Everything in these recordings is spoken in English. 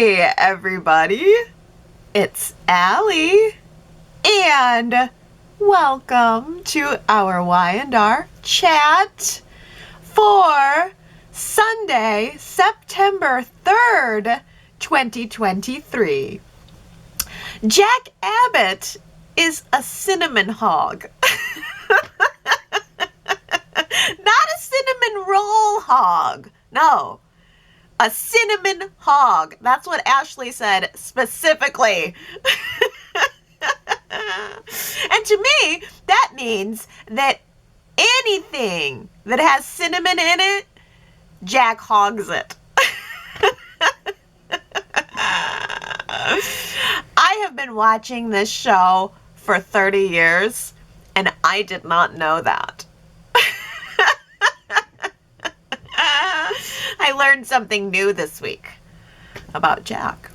Hey, everybody. It's Allie. And welcome to our Y&R Chat for Sunday, September 3rd, 2023. Jack Abbott is a cinnamon hog. Not a cinnamon roll hog. No. A cinnamon hog. That's what Ashley said specifically. And to me, that means that anything that has cinnamon in it, Jack hogs it. I have been watching this show for 30 years, and I did not know that. I learned something new this week about Jack.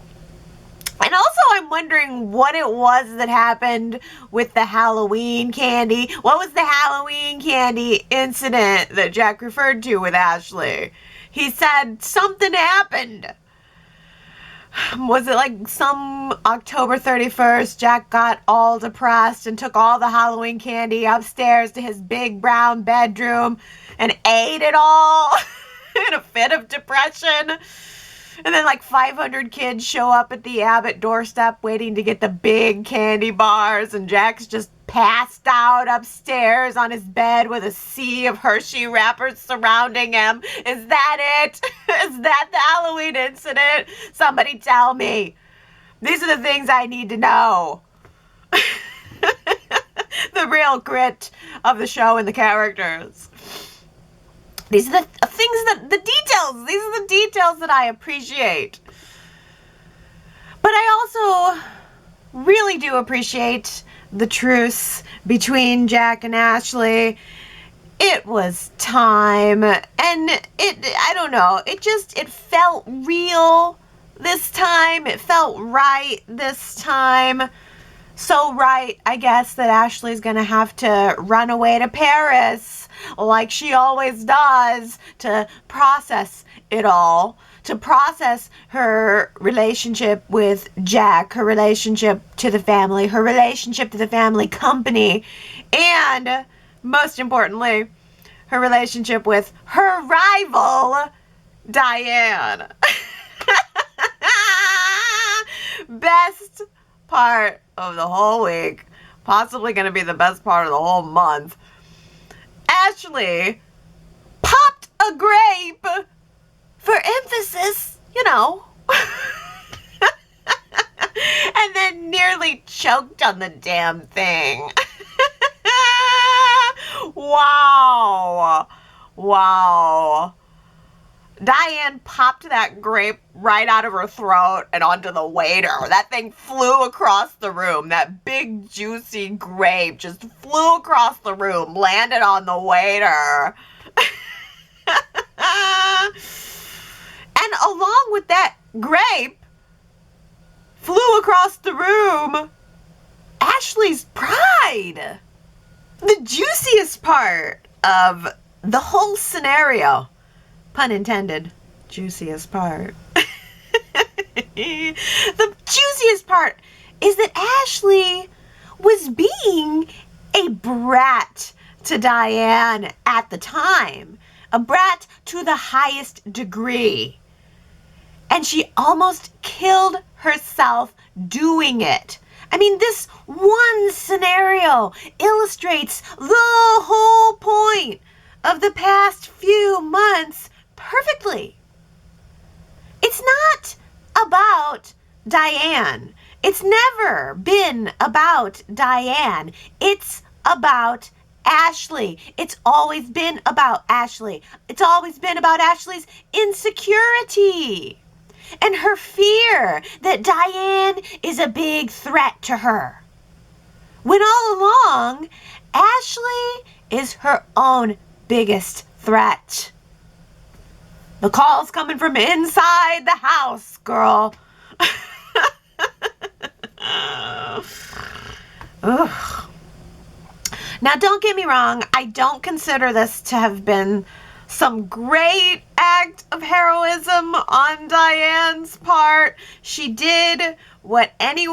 And also I'm wondering what it was that happened with the Halloween candy. What was the Halloween candy incident that Jack referred to with Ashley? He said something happened. Was it like some October 31st, Jack got all depressed and took all the Halloween candy upstairs to his big brown bedroom and ate it all in a fit of depression? And then like 500 kids show up at the Abbott doorstep waiting to get the big candy bars, and Jack's just passed out upstairs on his bed with a sea of Hershey wrappers surrounding him. Is that it? Is that the Halloween incident? Somebody tell me. These are the things I need to know. The real grit of the show and the characters. These are the things the details. These are the details that I appreciate. But I also really do appreciate the truce between Jack and Ashley. It was time, and I don't know, it felt real this time. It felt right this time. So right, I guess, that Ashley's gonna have to run away to Paris, like she always does, to process it all, to process her relationship with Jack, her relationship to the family, her relationship to the family company, and, most importantly, her relationship with her rival, Diane. Best part of the whole week, possibly going to be the best part of the whole month. Ashley popped a grape for emphasis, you know, and then nearly choked on the damn thing. Wow. Diane popped that grape right out of her throat and onto the waiter. That thing flew across the room. That big, juicy grape just flew across the room, landed on the waiter. And along with that grape, flew across the room, Ashley's pride. The juiciest part of the whole scenario. Pun intended, juiciest part. The juiciest part is that Ashley was being a brat to Diane at the time. A brat to the highest degree. And she almost killed herself doing it. I mean, this one scenario illustrates the whole point of the past few months perfectly. It's not about Diane. It's never been about Diane. It's about Ashley. It's always been about Ashley. It's always been about Ashley's insecurity and her fear that Diane is a big threat to her. When all along, Ashley is her own biggest threat. The call's coming from inside the house, girl. Ugh. Now, don't get me wrong. I don't consider this to have been some great act of heroism on Diane's part. She did what any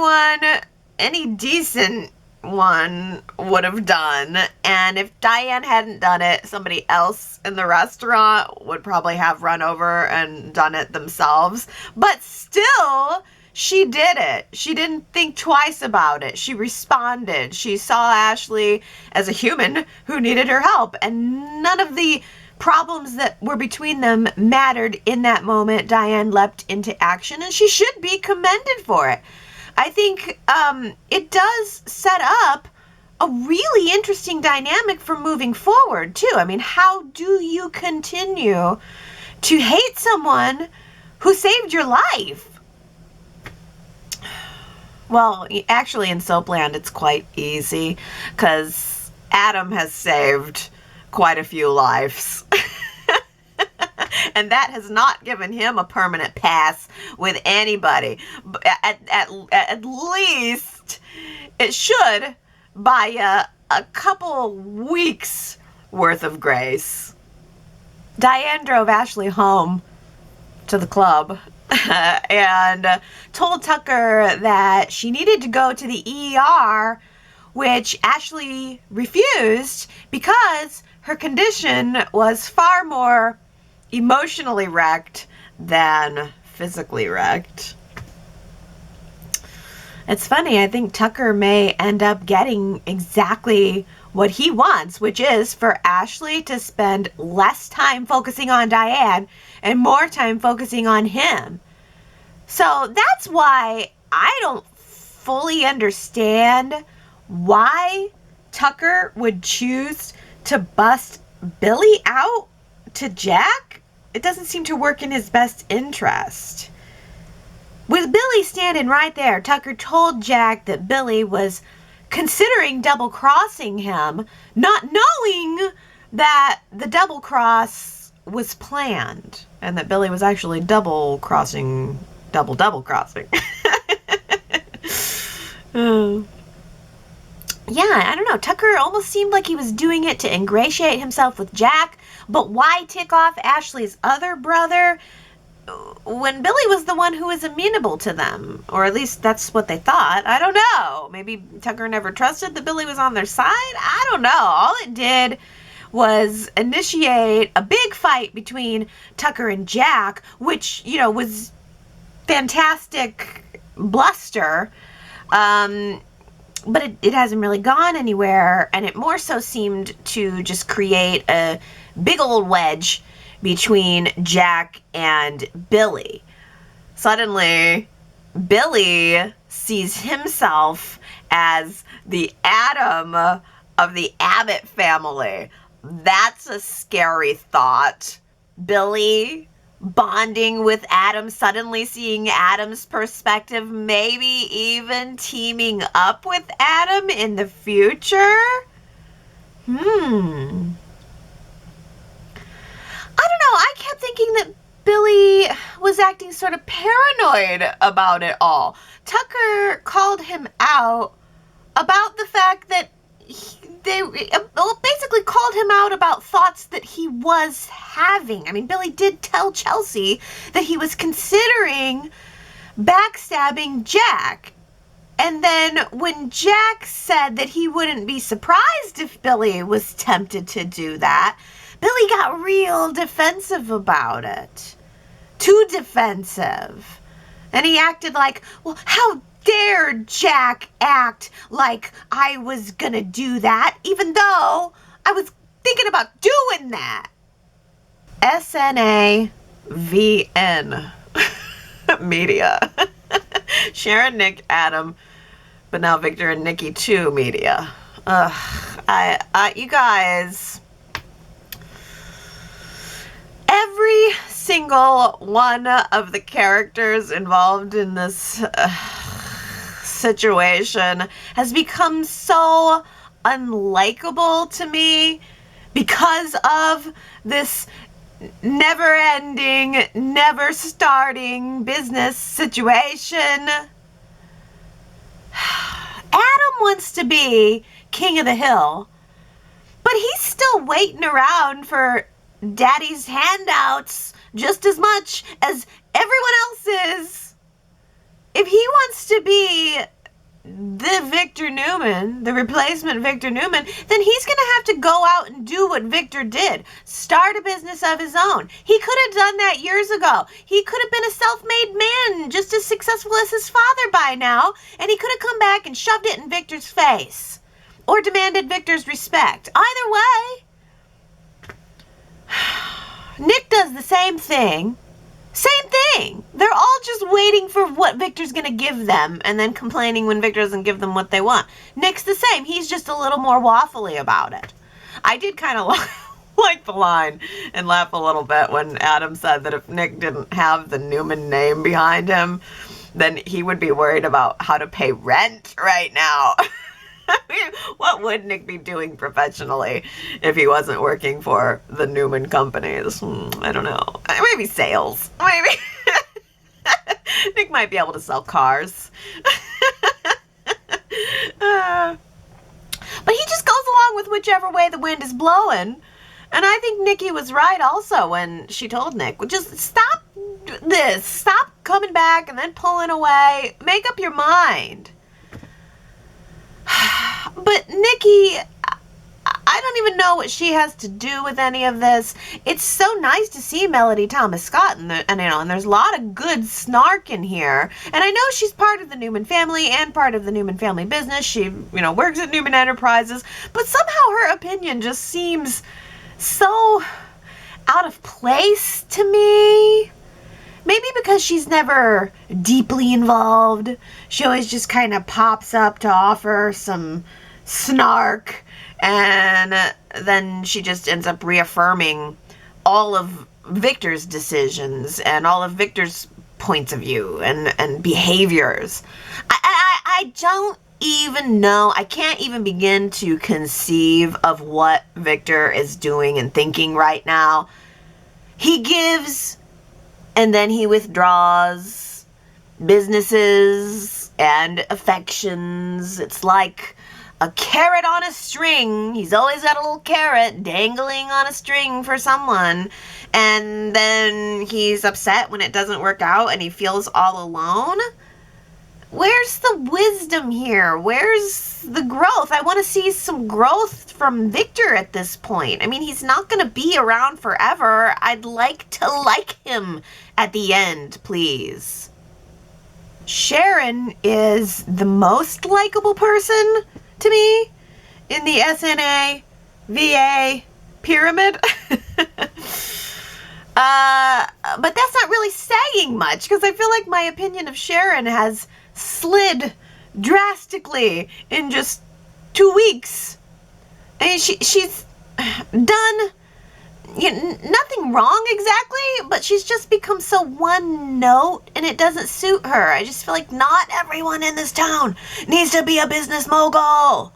decent one would have done. And if Diane hadn't done it, somebody else in the restaurant would probably have run over and done it themselves. But still, she did it. She didn't think twice about it. She responded. She saw Ashley as a human who needed her help. And none of the problems that were between them mattered in that moment. Diane leapt into action, and she should be commended for it. I think it does set up a really interesting dynamic for moving forward, too. I mean, how do you continue to hate someone who saved your life? Well, actually, in Soapland, it's quite easy, because Adam has saved quite a few lives. And that has not given him a permanent pass with anybody. At least it should buy a couple weeks worth of grace. Diane drove Ashley home to the club and told Tucker that she needed to go to the ER, which Ashley refused because her condition was far more emotionally wrecked than physically wrecked. It's funny, I think Tucker may end up getting exactly what he wants, which is for Ashley to spend less time focusing on Diane and more time focusing on him. So that's why I don't fully understand why Tucker would choose to bust Billy out to Jack. It doesn't seem to work in his best interest. With Billy standing right there, Tucker told Jack that Billy was considering double-crossing him, not knowing that the double-cross was planned, and that Billy was actually double-crossing. Oh. Yeah, I don't know. Tucker almost seemed like he was doing it to ingratiate himself with Jack, but why tick off Ashley's other brother when Billy was the one who was amenable to them? Or at least that's what they thought. I don't know. Maybe Tucker never trusted that Billy was on their side? I don't know. All it did was initiate a big fight between Tucker and Jack, which, you know, was fantastic bluster. But it hasn't really gone anywhere, and it more so seemed to just create a big old wedge between Jack and Billy. Suddenly, Billy sees himself as the Adam of the Abbott family. That's a scary thought. Billy bonding with Adam, suddenly seeing Adam's perspective, maybe even teaming up with Adam in the future? I don't know. I kept thinking that Billy was acting sort of paranoid about it all. Tucker called him out about the fact that they basically called him out about thoughts that he was having. I mean, Billy did tell Chelsea that he was considering backstabbing Jack. And then when Jack said that he wouldn't be surprised if Billy was tempted to do that, Billy got real defensive about it. Too defensive. And he acted like, well, how dare Jack act like I was gonna do that, even though I was thinking about doing that. SNAVN Media. Sharon, Nick, Adam, but now Victor and Nikki too media. You guys, every single one of the characters involved in this situation has become so unlikable to me because of this never-ending, never-starting business situation. Adam wants to be king of the hill, but he's still waiting around for daddy's handouts just as much as everyone else is. If he wants to be the Victor Newman, the replacement Victor Newman, then he's going to have to go out and do what Victor did. Start a business of his own. He could have done that years ago. He could have been a self-made man just as successful as his father by now, and he could have come back and shoved it in Victor's face or demanded Victor's respect. Either way, Nick does the same thing. Same thing. They're all just waiting for what Victor's going to give them and then complaining when Victor doesn't give them what they want. Nick's the same. He's just a little more waffly about it. I did kind of like the line and laugh a little bit when Adam said that if Nick didn't have the Newman name behind him, then he would be worried about how to pay rent right now. I mean, what would Nick be doing professionally if he wasn't working for the Newman companies? I don't know. Maybe sales. Maybe. Nick might be able to sell cars. But he just goes along with whichever way the wind is blowing. And I think Nikki was right also when she told Nick, just stop this. Stop coming back and then pulling away. Make up your mind. But Nikki, I don't even know what she has to do with any of this. It's so nice to see Melody Thomas Scott, and there's a lot of good snark in here. And I know she's part of the Newman family and part of the Newman family business. She, works at Newman Enterprises, but somehow her opinion just seems so out of place to me. Maybe because she's never deeply involved. She always just kind of pops up to offer some snark, and then she just ends up reaffirming all of Victor's decisions and all of Victor's points of view and behaviors. I don't even know. I can't even begin to conceive of what Victor is doing and thinking right now. He gives and then he withdraws businesses and affections. It's like a carrot on a string. He's always got a little carrot dangling on a string for someone. And then he's upset when it doesn't work out and he feels all alone. Where's the wisdom here? Where's the growth? I want to see some growth from Victor at this point. I mean, he's not going to be around forever. I'd like to like him at the end, please. Sharon is the most likable person to me in the SNA VA pyramid. But that's not really saying much because I feel like my opinion of Sharon has slid drastically in just 2 weeks. I mean, she's done nothing wrong exactly, but she's just become so one note and it doesn't suit her. I just feel like not everyone in this town needs to be a business mogul.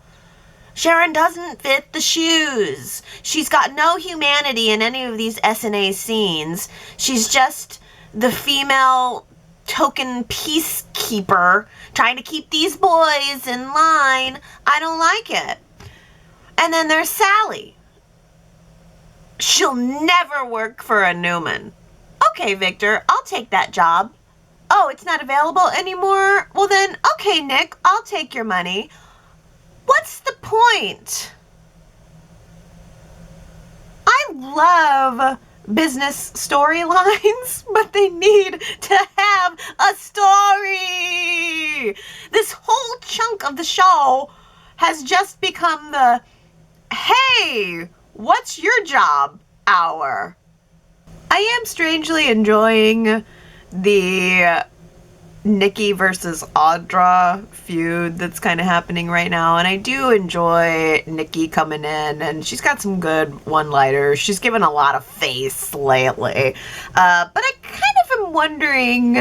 Sharon doesn't fit the shoes. She's got no humanity in any of these SNA scenes. She's just the female token peacekeeper trying to keep these boys in line. I don't like it. And then there's Sally. She'll never work for a Newman. Okay, Victor, I'll take that job. Oh, it's not available anymore? Well then, okay, Nick, I'll take your money. What's the point? I love business storylines, but they need to have a story. This whole chunk of the show has just become the, hey, what's your job hour? I am strangely enjoying the Nikki versus Audra feud that's kind of happening right now, and I do enjoy Nikki coming in, and she's got some good one-liners. She's given a lot of face lately, but I kind of am wondering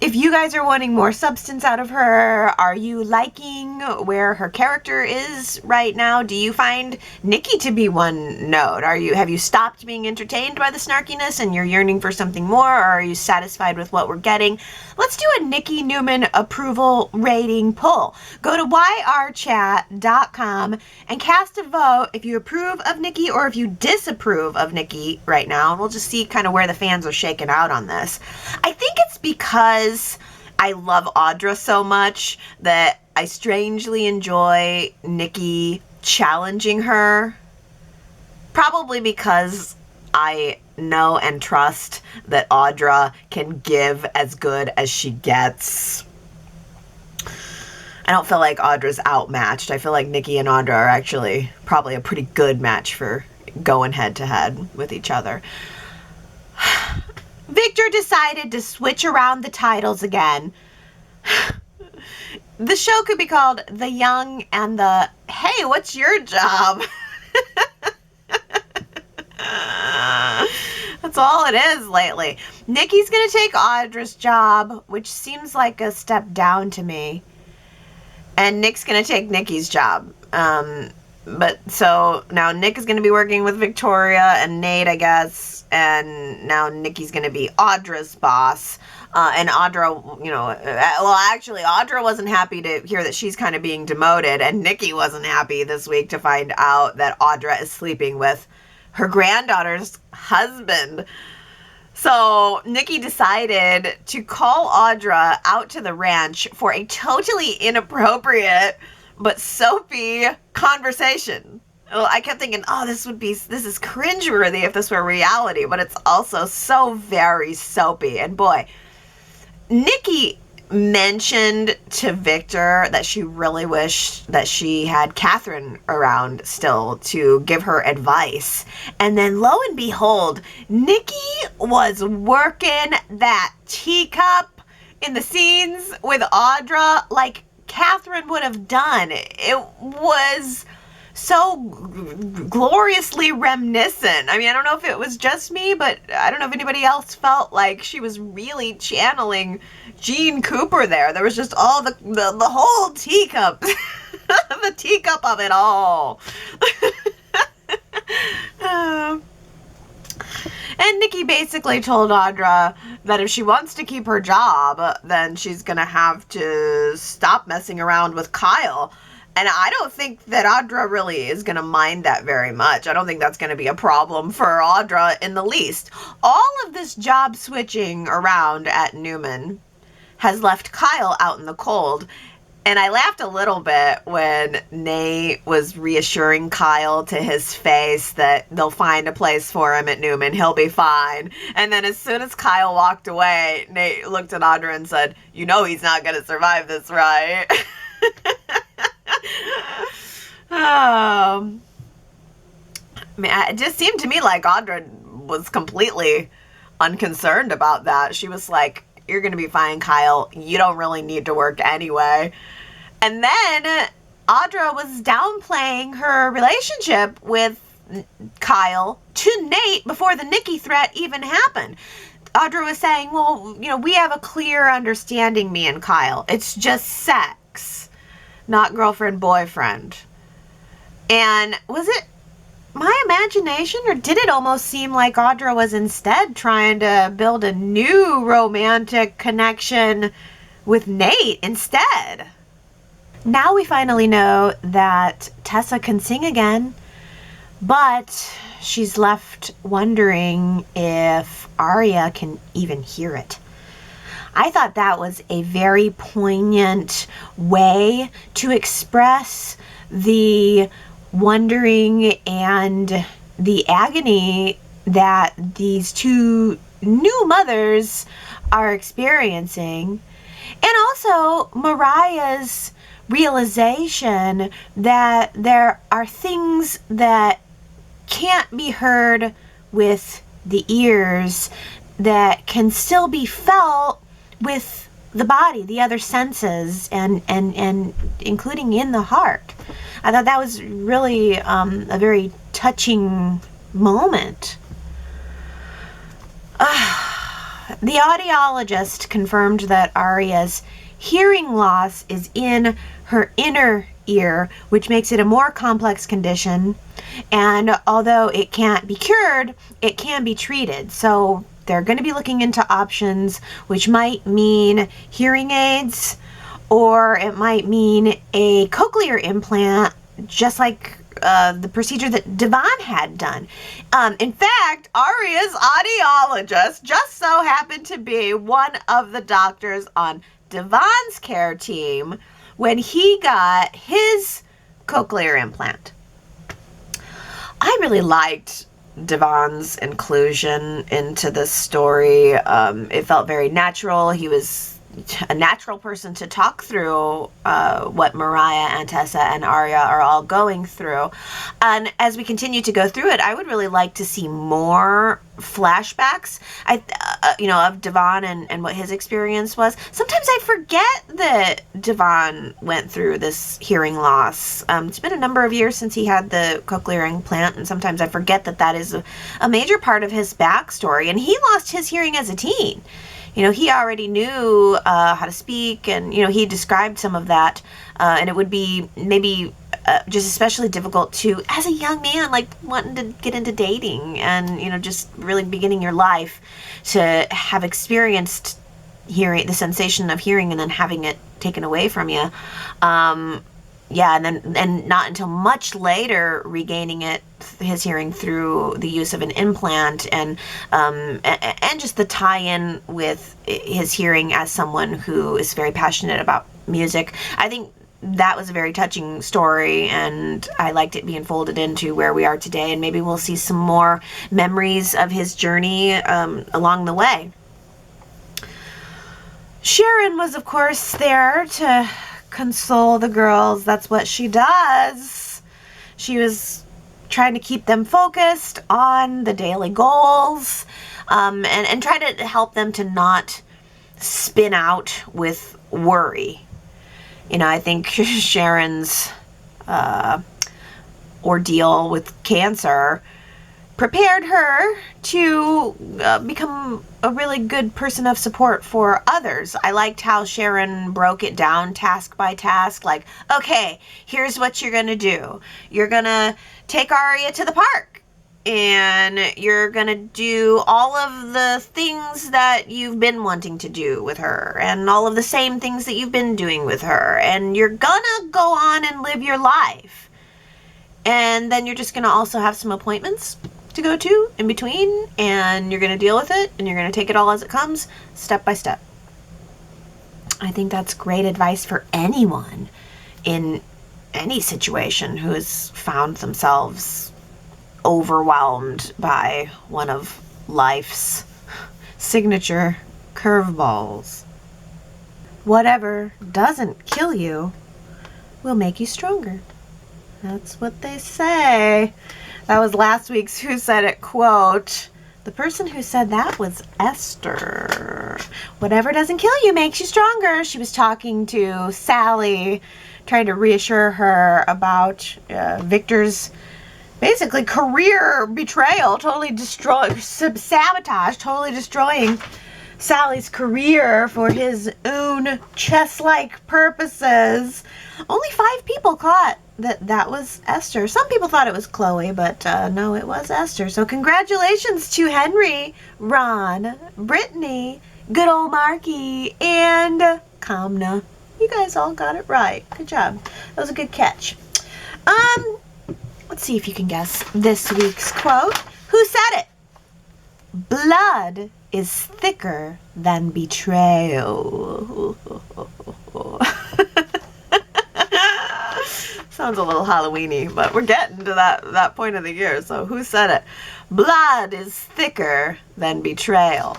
if you guys are wanting more substance out of her, are you liking where her character is right now? Do you find Nikki to be one note? Have you stopped being entertained by the snarkiness and you're yearning for something more, or are you satisfied with what we're getting? Let's do a Nikki Newman approval rating poll. Go to yrchat.com and cast a vote if you approve of Nikki or if you disapprove of Nikki right now, and we'll just see kind of where the fans are shaking out on this. I think it's because I love Audra so much that I strangely enjoy Nikki challenging her. Probably because I know and trust that Audra can give as good as she gets. I don't feel like Audra's outmatched. I feel like Nikki and Audra are actually probably a pretty good match for going head to head with each other. Victor decided to switch around the titles again. The show could be called The Young and the Hey, what's your job? That's all it is lately. Nikki's going to take Audra's job, which seems like a step down to me. And Nick's going to take Nikki's job. But so now Nick is going to be working with Victoria and Nate, I guess. And now Nikki's going to be Audra's boss. And Audra, actually, Audra wasn't happy to hear that she's kind of being demoted. And Nikki wasn't happy this week to find out that Audra is sleeping with her granddaughter's husband. So Nikki decided to call Audra out to the ranch for a totally inappropriate but soapy conversation. Well, I kept thinking, this is cringeworthy if this were reality, but it's also so very soapy. And boy, Nikki mentioned to Victor that she really wished that she had Catherine around still to give her advice. And then lo and behold, Nikki was working that teacup in the scenes with Audra like Catherine would have done. It was so gloriously reminiscent. I mean, I don't know if it was just me, but I don't know if anybody else felt like she was really channeling Gene Cooper there. There was just all the whole teacup, the teacup of it all. And Nikki basically told Audra that if she wants to keep her job, then she's going to have to stop messing around with Kyle. And I don't think that Audra really is going to mind that very much. I don't think that's going to be a problem for Audra in the least. All of this job switching around at Newman has left Kyle out in the cold. And I laughed a little bit when Nate was reassuring Kyle to his face that they'll find a place for him at Newman. He'll be fine. And then as soon as Kyle walked away, Nate looked at Audra and said, "You know he's not going to survive this, right?" I mean, it just seemed to me like Audra was completely unconcerned about that. She was like, "You're going to be fine, Kyle. You don't really need to work anyway." And then Audra was downplaying her relationship with Kyle to Nate before the Nikki threat even happened. Audra was saying, well, we have a clear understanding, me and Kyle. It's just sex, not girlfriend, boyfriend. And was it my imagination, or did it almost seem like Audra was instead trying to build a new romantic connection with Nate instead? Now we finally know that Tessa can sing again, but she's left wondering if Aria can even hear it. I thought that was a very poignant way to express the wondering and the agony that these two new mothers are experiencing. And also Mariah's realization that there are things that can't be heard with the ears that can still be felt with the body, the other senses, and including in the heart. I thought that was really a very touching moment. The audiologist confirmed that Aria's hearing loss is in her inner ear, which makes it a more complex condition. And although it can't be cured, it can be treated. So they're going to be looking into options, which might mean hearing aids, or it might mean a cochlear implant, just like the procedure that Devon had done. In fact, Aria's audiologist just so happened to be one of the doctors on Devon's care team when he got his cochlear implant. I really liked Devon's inclusion into this story. It felt very natural. He was a natural person to talk through what Mariah and Tessa and Aria are all going through. And as we continue to go through it, I would really like to see more flashbacks, of Devon and what his experience was. Sometimes I forget that Devon went through this hearing loss. It's been a number of years since he had the cochlear implant, and sometimes I forget that is a major part of his backstory. And he lost his hearing as a teen. He already knew how to speak, and, he described some of that. And it would be maybe just especially difficult to, as a young man, like wanting to get into dating and, just really beginning your life, to have experienced hearing, the sensation of hearing, and then having it taken away from you. And not until much later regaining his hearing through the use of an implant, and just the tie-in with his hearing as someone who is very passionate about music. I think that was a very touching story, and I liked it being folded into where we are today, and maybe we'll see some more memories of his journey along the way. Sharon was, of course, there to console the girls. That's what she does. She was trying to keep them focused on the daily goals, and try to help them to not spin out with worry. I think Sharon's ordeal with cancer prepared her to become a really good person of support for others. I liked how Sharon broke it down task by task, like, okay, here's what you're going to do. You're going to take Aria to the park, and you're going to do all of the things that you've been wanting to do with her, and all of the same things that you've been doing with her, and you're going to go on and live your life. And then you're just going to also have some appointments to go to in between, and you're going to deal with it, and you're going to take it all as it comes, step by step. I think that's great advice for anyone in any situation who has found themselves overwhelmed by one of life's signature curveballs. Whatever doesn't kill you will make you stronger. That's what they say. That was last week's Who Said It quote. The person who said that was Esther. Whatever doesn't kill you makes you stronger. She was talking to Sally, trying to reassure her about Victor's basically career betrayal, sabotage, totally destroying Sally's career for his own chess-like purposes. Only 5 people caught that was Esther. Some people thought it was Chloe, but no, it was Esther. So congratulations to Henry, Ron, Brittany, good old Marky, and Kamna. You guys all got it right. Good job. That was a good catch. Let's see if you can guess this week's quote. Who said it? Blood is thicker than betrayal. Sounds a little Halloween-y, but we're getting to that point of the year, so who said it? Blood is thicker than betrayal.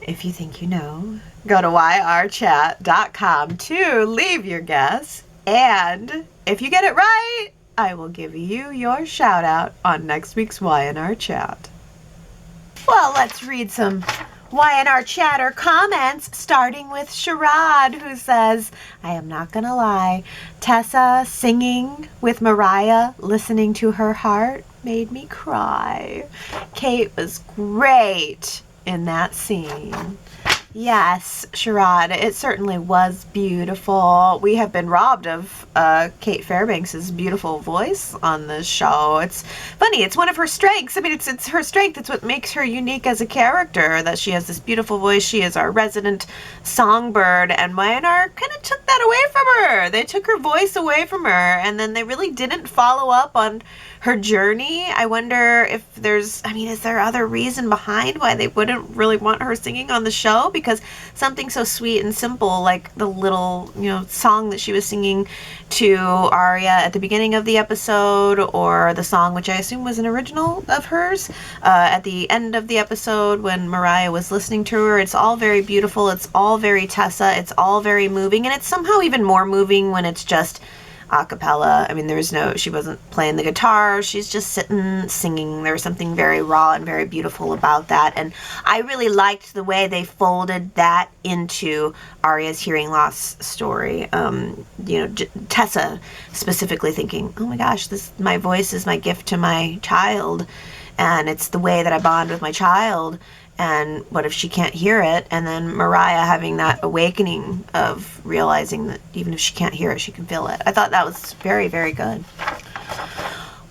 If you think you know, go to yrchat.com to leave your guess, and if you get it right, I will give you your shout out on next week's Y&R Chat. Well, let's read some Y&R Chatter comments, starting with Sherrod, who says, I am not gonna lie, Tessa singing with Mariah, listening to her heart, made me cry. Kate was great in that scene. Yes, Sherrod, it certainly was beautiful. We have been robbed of Kate Fairbanks' beautiful voice on this show. It's funny, it's one of her strengths. I mean, it's her strength. It's what makes her unique as a character, that she has this beautiful voice. She is our resident songbird, and Y&R kind of took that away from her. They took her voice away from her, and then they really didn't follow up on her journey. I wonder if is there other reason behind why they wouldn't really want her singing on the show? Because something so sweet and simple like the little, song that she was singing to Arya at the beginning of the episode, or the song, which I assume was an original of hers, at the end of the episode when Mariah was listening to her. It's all very beautiful. It's all very Tessa. It's all very moving. And it's somehow even more moving when it's just a cappella. I mean, she wasn't playing the guitar. She's just sitting, singing. There was something very raw and very beautiful about that. And I really liked the way they folded that into Arya's hearing loss story. Tessa specifically thinking, oh my gosh, my voice is my gift to my child. And it's the way that I bond with my child. And what if she can't hear it? And then Mariah having that awakening of realizing that even if she can't hear it, she can feel it. I thought that was very, very good.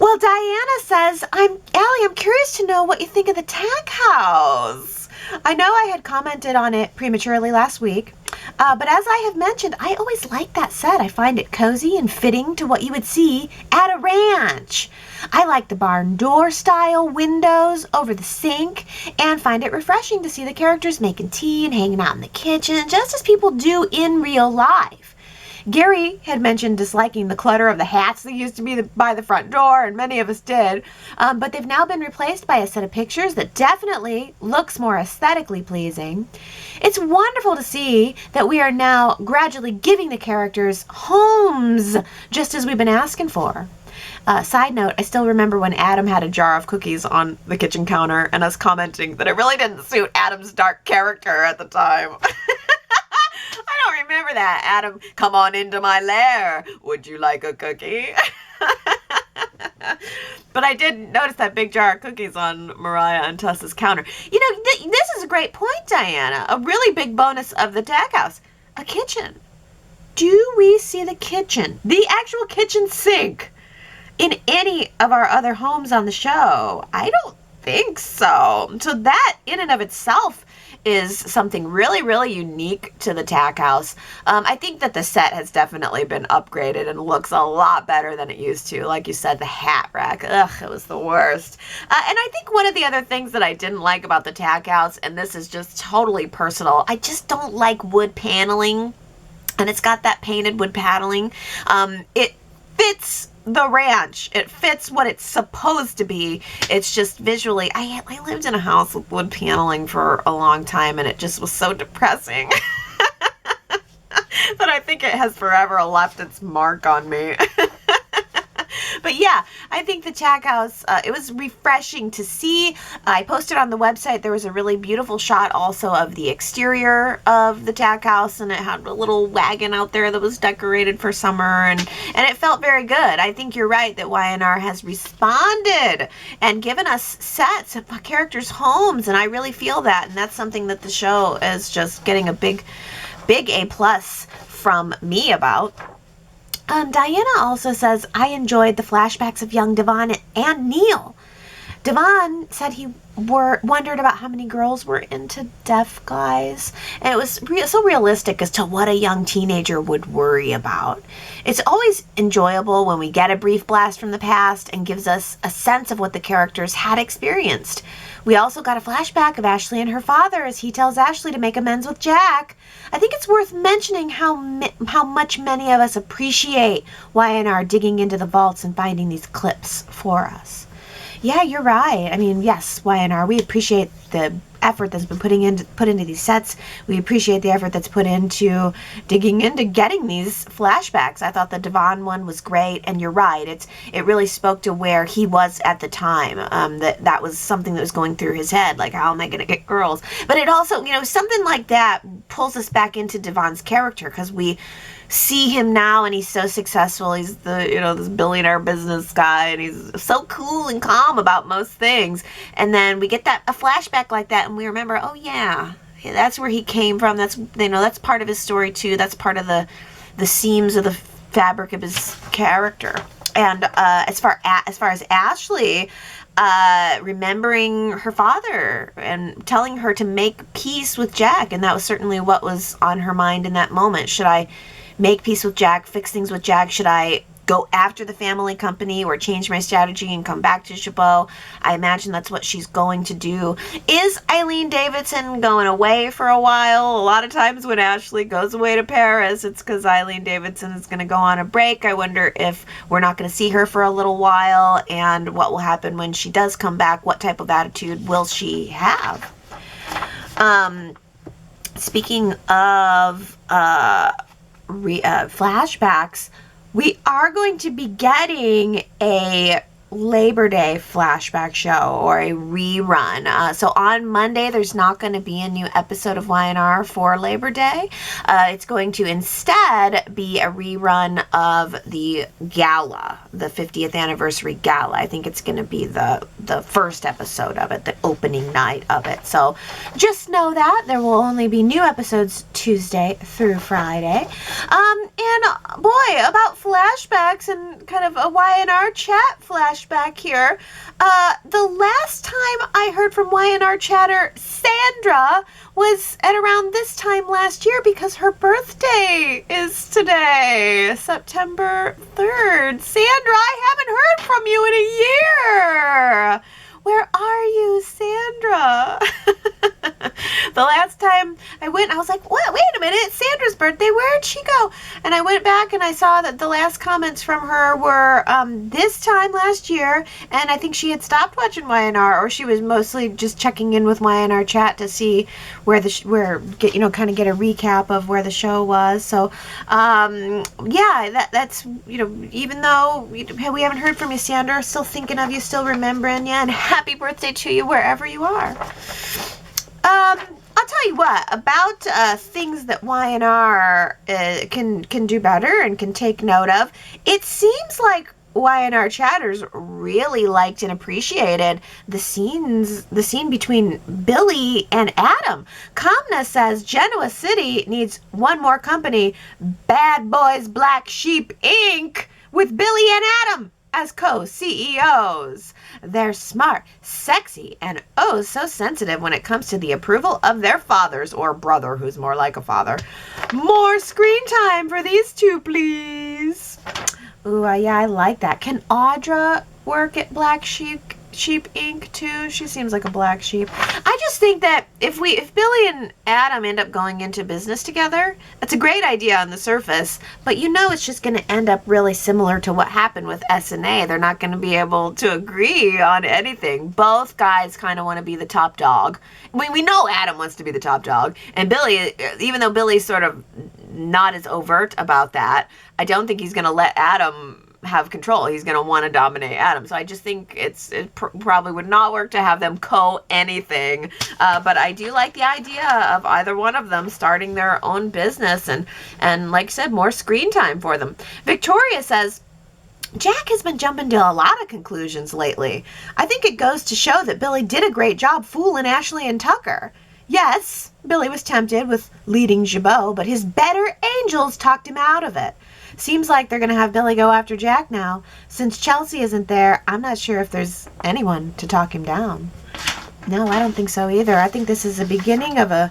Well, Diana says, Allie, I'm curious to know what you think of the Tag House. I know I had commented on it prematurely last week, but as I have mentioned, I always like that set. I find it cozy and fitting to what you would see at a ranch. I like the barn door style windows over the sink, and find it refreshing to see the characters making tea and hanging out in the kitchen, just as people do in real life. Gary had mentioned disliking the clutter of the hats that used to be by the front door, and many of us did, but they've now been replaced by a set of pictures that definitely looks more aesthetically pleasing. It's wonderful to see that we are now gradually giving the characters homes, just as we've been asking for. Side note, I still remember when Adam had a jar of cookies on the kitchen counter and us commenting that it really didn't suit Adam's dark character at the time. I don't remember that. Adam, come on into my lair. Would you like a cookie? But I did notice that big jar of cookies on Mariah and Tessa's counter. This is a great point, Diana. A really big bonus of the Tag House. A kitchen. Do we see the kitchen? The actual kitchen sink in any of our other homes on the show? I don't think so. So that in and of itself is something really, really unique to the Tag House. I think that the set has definitely been upgraded and looks a lot better than it used to. Like you said, the hat rack, it was the worst. And I think one of the other things that I didn't like about the Tag House, and this is just totally personal, I just don't like wood paneling. And it's got that painted wood paneling. It fits the ranch. It fits what it's supposed to be. It's just visually, I lived in a house with wood paneling for a long time, and it just was so depressing that I think it has forever left its mark on me. But yeah, I think the Tag House, it was refreshing to see. I posted on the website, there was a really beautiful shot also of the exterior of the Tag House, and it had a little wagon out there that was decorated for summer, and it felt very good. I think you're right that Y&R has responded and given us sets of characters' homes, and I really feel that, and that's something that the show is just getting a big A+ from me about. Diana also says, I enjoyed the flashbacks of young Devon and Neil. Devon said he wondered about how many girls were into deaf guys, and it was so realistic as to what a young teenager would worry about. It's always enjoyable when we get a brief blast from the past and gives us a sense of what the characters had experienced. We also got a flashback of Ashley and her father as he tells Ashley to make amends with Jack. I think it's worth mentioning how much many of us appreciate Y&R digging into the vaults and finding these clips for us. Yeah, you're right. I mean, yes, Y&R, we appreciate the effort that's been put into these sets. We appreciate the effort that's put into digging into getting these flashbacks. I thought the Devon one was great, and you're right. It really spoke to where he was at the time. That was something that was going through his head, like, how am I going to get girls? But it also, something like that pulls us back into Devon's character, because we see him now and he's so successful. He's this billionaire business guy, and he's so cool and calm about most things. And then we get a flashback like that, and we remember, oh yeah, that's where he came from. That's, that's part of his story too. That's part of the seams of the fabric of his character. And as far as Ashley, remembering her father and telling her to make peace with Jack, and that was certainly what was on her mind in that moment. Should I make peace with Jack, fix things with Jack? Should I go after the family company or change my strategy and come back to Chabot? I imagine that's what she's going to do. Is Eileen Davidson going away for a while? A lot of times when Ashley goes away to Paris, it's because Eileen Davidson is going to go on a break. I wonder if we're not going to see her for a little while, and what will happen when she does come back. What type of attitude will she have? Speaking of flashbacks, we are going to be getting a Labor Day flashback show, or a rerun. So on Monday, there's not going to be a new episode of Y&R for Labor Day. It's going to instead be a rerun of the gala, the 50th anniversary gala. I think it's going to be the first episode of it, the opening night of it. So just know that there will only be new episodes Tuesday through Friday. And boy, about flashbacks and kind of a Y&R Chat flashback here. The last time I heard from Y&R Chatter, Sandra was at around this time last year, because her birthday is today, September 3rd. Sandra, I haven't heard from you in a year. Where are you, Sandra? The last time I went, I was like, what? Wait a minute, it's Sandra's birthday. Where'd she go? And I went back and I saw that the last comments from her were this time last year, and I think she had stopped watching Y&R, or she was mostly just checking in with Y&R Chat to see kind of get a recap of where the show was. So, yeah, that's even though we haven't heard from you, Sandra, still thinking of you, still remembering you, and happy birthday to you wherever you are. I'll tell you what, about things that Y&R can do better and can take note of. It seems like Y&R Chatters really liked and appreciated the scene between Billy and Adam. Kamna says Genoa City needs one more company, Bad Boys Black Sheep Inc., with Billy and Adam as co-CEOs. They're smart, sexy, and oh so sensitive when it comes to the approval of their fathers, or brother, who's more like a father. More screen time for these two, please. Ooh, yeah, I like that. Can Audra work at Black Sheep Inc. too? She seems like a black sheep. I just think that if Billy and Adam end up going into business together, that's a great idea on the surface, but it's just going to end up really similar to what happened with S&A. They're not going to be able to agree on anything. Both guys kind of want to be the top dog. We know Adam wants to be the top dog, and Billy, even though Billy's sort of not as overt about that, I don't think he's going to let Adam have control. He's going to want to dominate Adam. So I just think it probably would not work to have them anything. But I do like the idea of either one of them starting their own business, and like I said, more screen time for them. Victoria says, Jack has been jumping to a lot of conclusions lately. I think it goes to show that Billy did a great job fooling Ashley and Tucker. Yes, Billy was tempted with leading Chabot, but his better angels talked him out of it. Seems like they're going to have Billy go after Jack now. Since Chelsea isn't there, I'm not sure if there's anyone to talk him down. No, I don't think so either. I think this is the beginning of a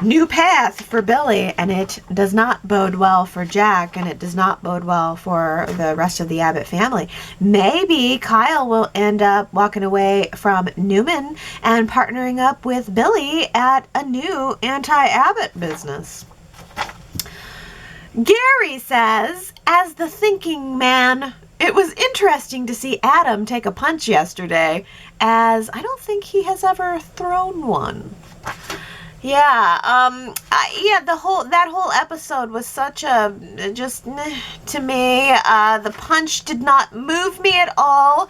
new path for Billy, and it does not bode well for Jack, and it does not bode well for the rest of the Abbott family. Maybe Kyle will end up walking away from Newman and partnering up with Billy at a new anti-Abbott business. Gary says, as the thinking man, it was interesting to see Adam take a punch yesterday, as I don't think he has ever thrown one. Yeah, that whole episode was such a, just, to me, the punch did not move me at all.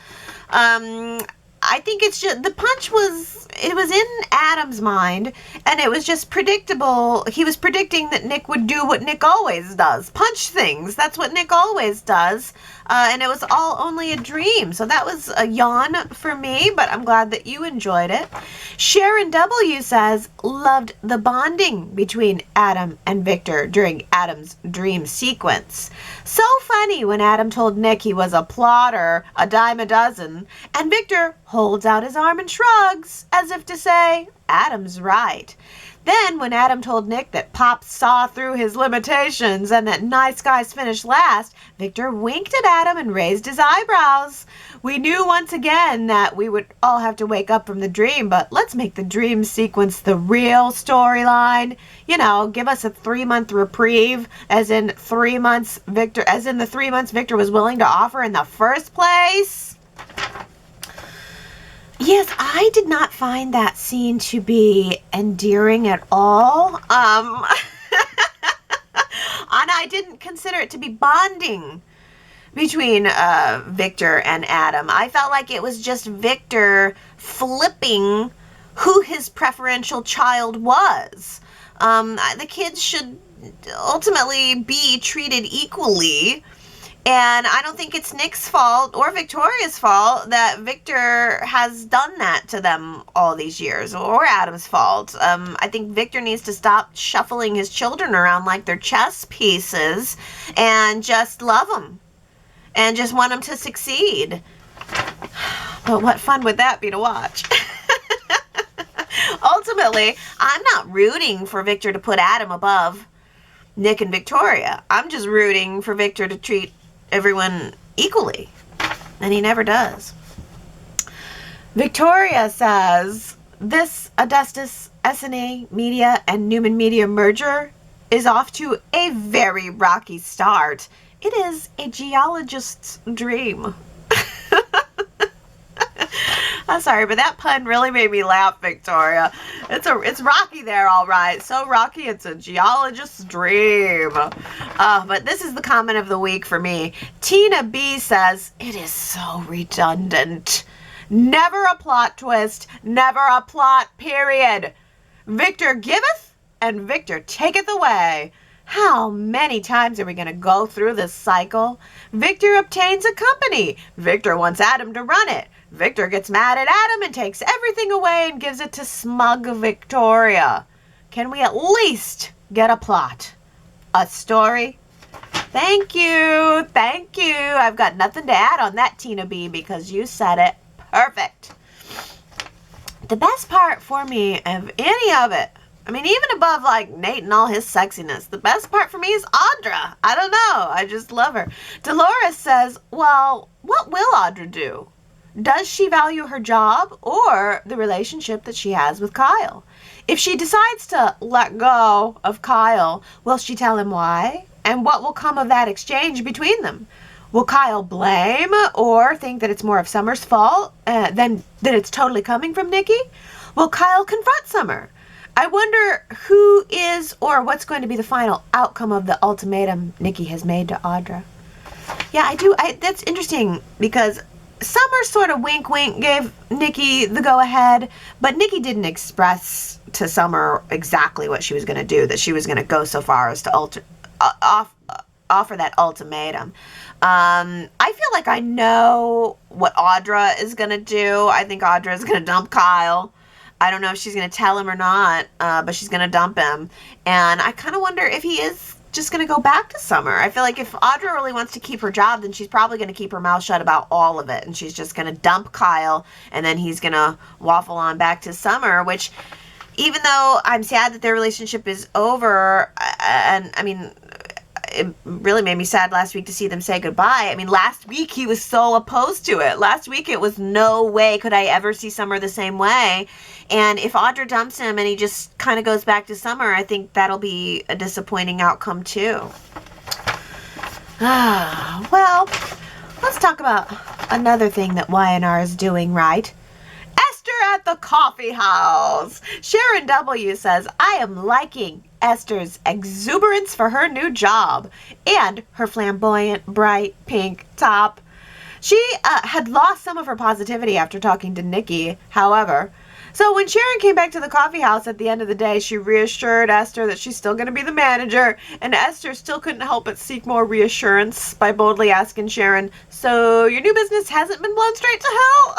I think it's just, the punch was in Adam's mind, and it was just predictable. He was predicting that Nick would do what Nick always does, punch things. That's what Nick always does. and it was all only a dream. So that was a yawn for me, but I'm glad that you enjoyed it. Sharon W. says, loved the bonding between Adam and Victor during Adam's dream sequence. So funny when Adam told Nick he was a plotter, a dime a dozen, and Victor holds out his arm and shrugs, as if to say, Adam's right. Then, when Adam told Nick that Pop saw through his limitations and that nice guys finish last, Victor winked at Adam and raised his eyebrows. We knew once again that we would all have to wake up from the dream, but let's make the dream sequence the real storyline. You know, give us a 3-month reprieve, as in 3 months Victor, as in the 3 months Victor was willing to offer in the first place. Yes, I did not find that scene to be endearing at all. And I didn't consider it to be bonding between Victor and Adam. I felt like it was just Victor flipping who his preferential child was. The kids should ultimately be treated equally. And I don't think it's Nick's fault or Victoria's fault that Victor has done that to them all these years, or Adam's fault. I think Victor needs to stop shuffling his children around like they're chess pieces and just love them and just want them to succeed. But what fun would that be to watch? Ultimately, I'm not rooting for Victor to put Adam above Nick and Victoria. I'm just rooting for Victor to treat everyone equally, and he never does. Victoria says, this Augustus S&A Media and Newman Media merger is off to a very rocky start. It is a geologist's dream. I'm sorry, but that pun really made me laugh, Victoria. It's rocky there, all right. So rocky, it's a geologist's dream. But this is the comment of the week for me. Tina B says, it is so redundant. Never a plot twist, never a plot, period. Victor giveth, and Victor taketh away. How many times are we going to go through this cycle? Victor obtains a company. Victor wants Adam to run it. Victor gets mad at Adam and takes everything away and gives it to smug Victoria. Can we at least get a plot? A story? Thank you. Thank you. I've got nothing to add on that, Tina B, because you said it perfect. The best part for me of any of it, I mean, even above like Nate and all his sexiness, the best part for me is Audra. I don't know. I just love her. Dolores says, well, what will Audra do? Does she value her job or the relationship that she has with Kyle? If she decides to let go of Kyle, will she tell him why? And what will come of that exchange between them? Will Kyle blame or think that it's more of Summer's fault than that it's totally coming from Nikki? Will Kyle confront Summer? I wonder who is or what's going to be the final outcome of the ultimatum Nikki has made to Audra. Yeah, I do. That's interesting because Summer sort of wink gave Nikki the go-ahead, but Nikki didn't express to Summer exactly what she was going to do, that she was going to go so far as to offer that ultimatum. I feel like I know what Audra is going to do. I think Audra is going to dump Kyle. I don't know if she's going to tell him or not, but she's going to dump him. And I kind of wonder if he is just going to go back to Summer. I feel like if Audra really wants to keep her job, then she's probably going to keep her mouth shut about all of it. And she's just going to dump Kyle, and then he's going to waffle on back to Summer, which, even though I'm sad that their relationship is over, and I mean, it really made me sad last week to see them say goodbye. I mean, last week he was so opposed to it. Last week it was no way could I ever see Summer the same way. And if Audra dumps him and he just kind of goes back to Summer, I think that'll be a disappointing outcome too. Well, let's talk about another thing that Y&R is doing right. Esther at the coffee house. Sharon W. says, I am liking Esther's exuberance for her new job and her flamboyant, bright pink top. She had lost some of her positivity after talking to Nikki, however. So when Sharon came back to the coffee house at the end of the day, she reassured Esther that she's still going to be the manager, and Esther still couldn't help but seek more reassurance by boldly asking Sharon, so your new business hasn't been blown straight to hell?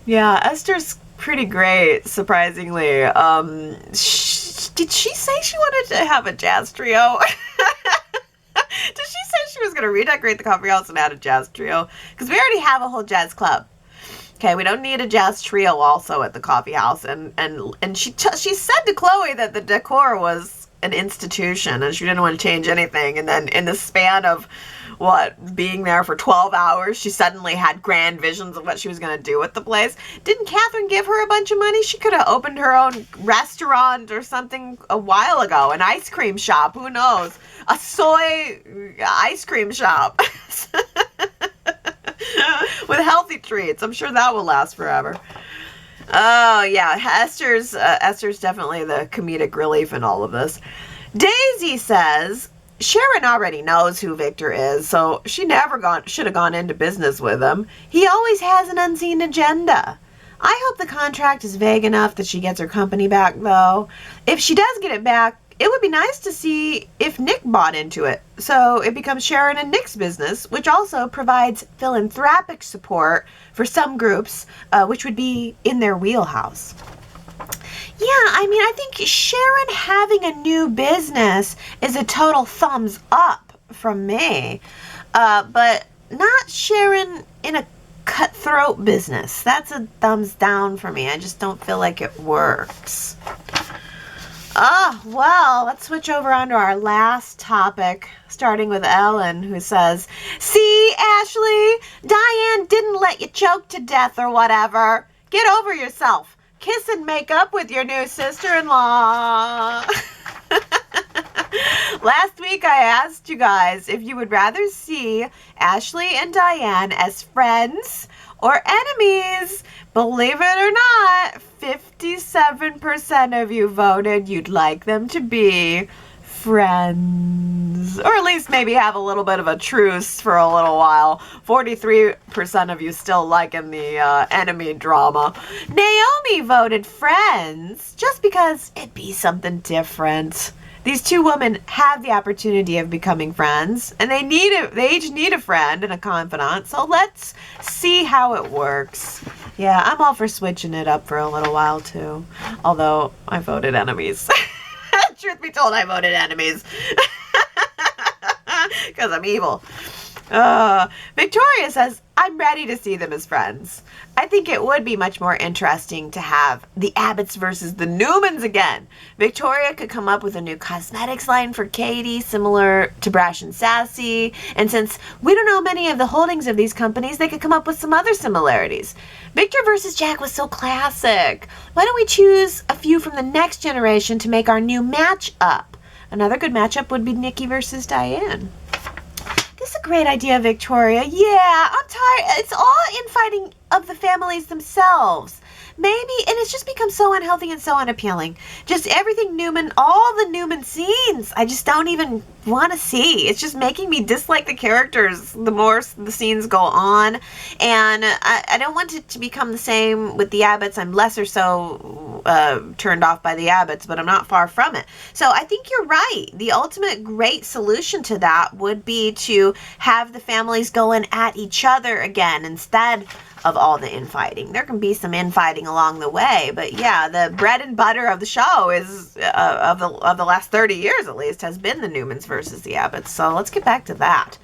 Yeah, Esther's pretty great, surprisingly. Did she say she wanted to have a jazz trio? Did she say she was going to redecorate the coffee house and add a jazz trio? Because we already have a whole jazz club. Okay, we don't need a jazz trio also at the coffee house. And she said to Chloe that the decor was an institution and she didn't want to change anything. And then in the span of, being there for 12 hours, she suddenly had grand visions of what she was going to do with the place. Didn't Catherine give her a bunch of money? She could have opened her own restaurant or something a while ago. An ice cream shop, who knows? A soy ice cream shop. With healthy treats. I'm sure that will last forever. Oh, yeah. Esther's definitely the comedic relief in all of this. Daisy says Sharon already knows who Victor is, so she never should have gone into business with him. He always has an unseen agenda. I hope the contract is vague enough that she gets her company back, though. If she does get it back, it would be nice to see if Nick bought into it, so it becomes Sharon and Nick's business, which also provides philanthropic support for some groups, which would be in their wheelhouse. Yeah, I mean, I think Sharon having a new business is a total thumbs up from me, but not Sharon in a cutthroat business. That's a thumbs down for me. I just don't feel like it works. Oh, well, let's switch over on to our last topic, starting with Ellen, who says, see, Ashley, Diane didn't let you choke to death or whatever. Get over yourself. Kiss and make up with your new sister-in-law. Last week I asked you guys if you would rather see Ashley and Diane as friends or enemies. Believe it or not, 57% of you voted you'd like them to be friends. Or at least maybe have a little bit of a truce for a little while. 43% of you still liking the enemy drama. Naomi voted friends just because it'd be something different. These two women have the opportunity of becoming friends, and they each need a friend and a confidant, so let's see how it works. Yeah, I'm all for switching it up for a little while, too. Although, I voted enemies. Truth be told, I voted enemies. Because I'm evil. Victoria says, I'm ready to see them as friends. I think it would be much more interesting to have the Abbotts versus the Newmans again. Victoria could come up with a new cosmetics line for Katie, similar to Brash and Sassy. And since we don't know many of the holdings of these companies, they could come up with some other similarities. Victor versus Jack was so classic. Why don't we choose a few from the next generation to make our new match-up? Another good matchup would be Nikki versus Diane. This is a great idea, Victoria. Yeah, I'm tired. It's all infighting of the families themselves. Maybe, and it's just become so unhealthy and so unappealing. Just everything Newman, all the Newman scenes, I just don't even want to see. It's just making me dislike the characters the more the scenes go on. And I don't want it to become the same with the Abbotts. I'm less or so turned off by the Abbotts, but I'm not far from it. So I think you're right. The ultimate great solution to that would be to have the families going at each other again instead of all the infighting. There can be some infighting along the way, but yeah, the bread and butter of the show is of the last 30 years at least has been the Newmans versus the Abbotts. So let's get back to that.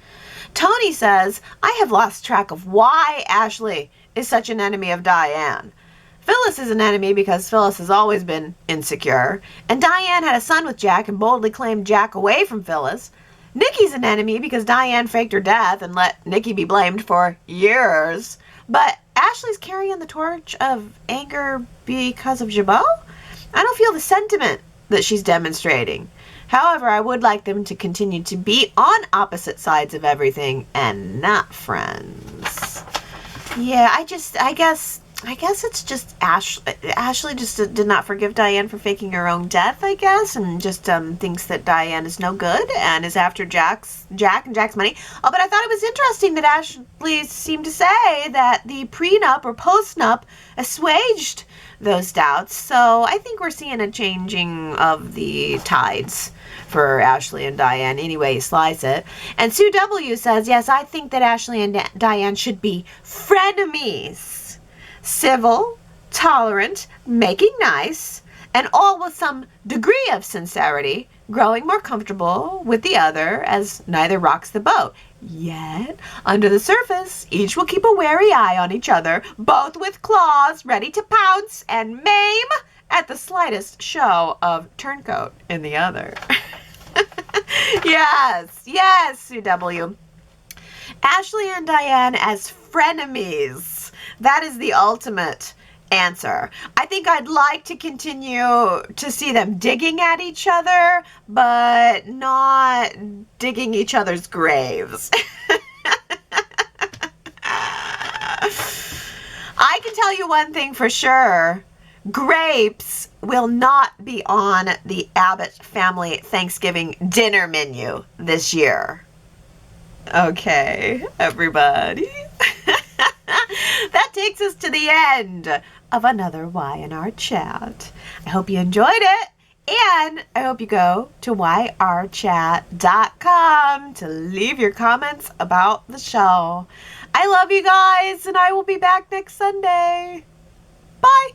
Tony says, I have lost track of why Ashley is such an enemy of Diane. Phyllis is an enemy because Phyllis has always been insecure, and Diane had a son with Jack and boldly claimed Jack away from Phyllis. Nikki's an enemy because Diane faked her death and let Nikki be blamed for years. But Ashley's carrying the torch of anger because of Jabot? I don't feel the sentiment that she's demonstrating. However, I would like them to continue to be on opposite sides of everything and not friends. Yeah, I guess I guess it's just Ashley just did not forgive Diane for faking her own death, I guess, and just thinks that Diane is no good and is after Jack and Jack's money. Oh, but I thought it was interesting that Ashley seemed to say that the prenup or postnup assuaged those doubts. So I think we're seeing a changing of the tides for Ashley and Diane, any way you slice it. And Sue W. says, yes, I think that Ashley and Diane should be frenemies. Civil, tolerant, making nice, and all with some degree of sincerity, growing more comfortable with the other as neither rocks the boat. Yet, under the surface, each will keep a wary eye on each other, both with claws ready to pounce and maim at the slightest show of turncoat in the other. Yes, Sue W. Ashley and Diane as frenemies. That is the ultimate answer. I think I'd like to continue to see them digging at each other, but not digging each other's graves. I can tell you one thing for sure. Grapes will not be on the Abbott family Thanksgiving dinner menu this year. Okay, everybody. That takes us to the end of another Y&R Chat. I hope you enjoyed it, and I hope you go to yrchat.com to leave your comments about the show. I love you guys, and I will be back next Sunday. Bye.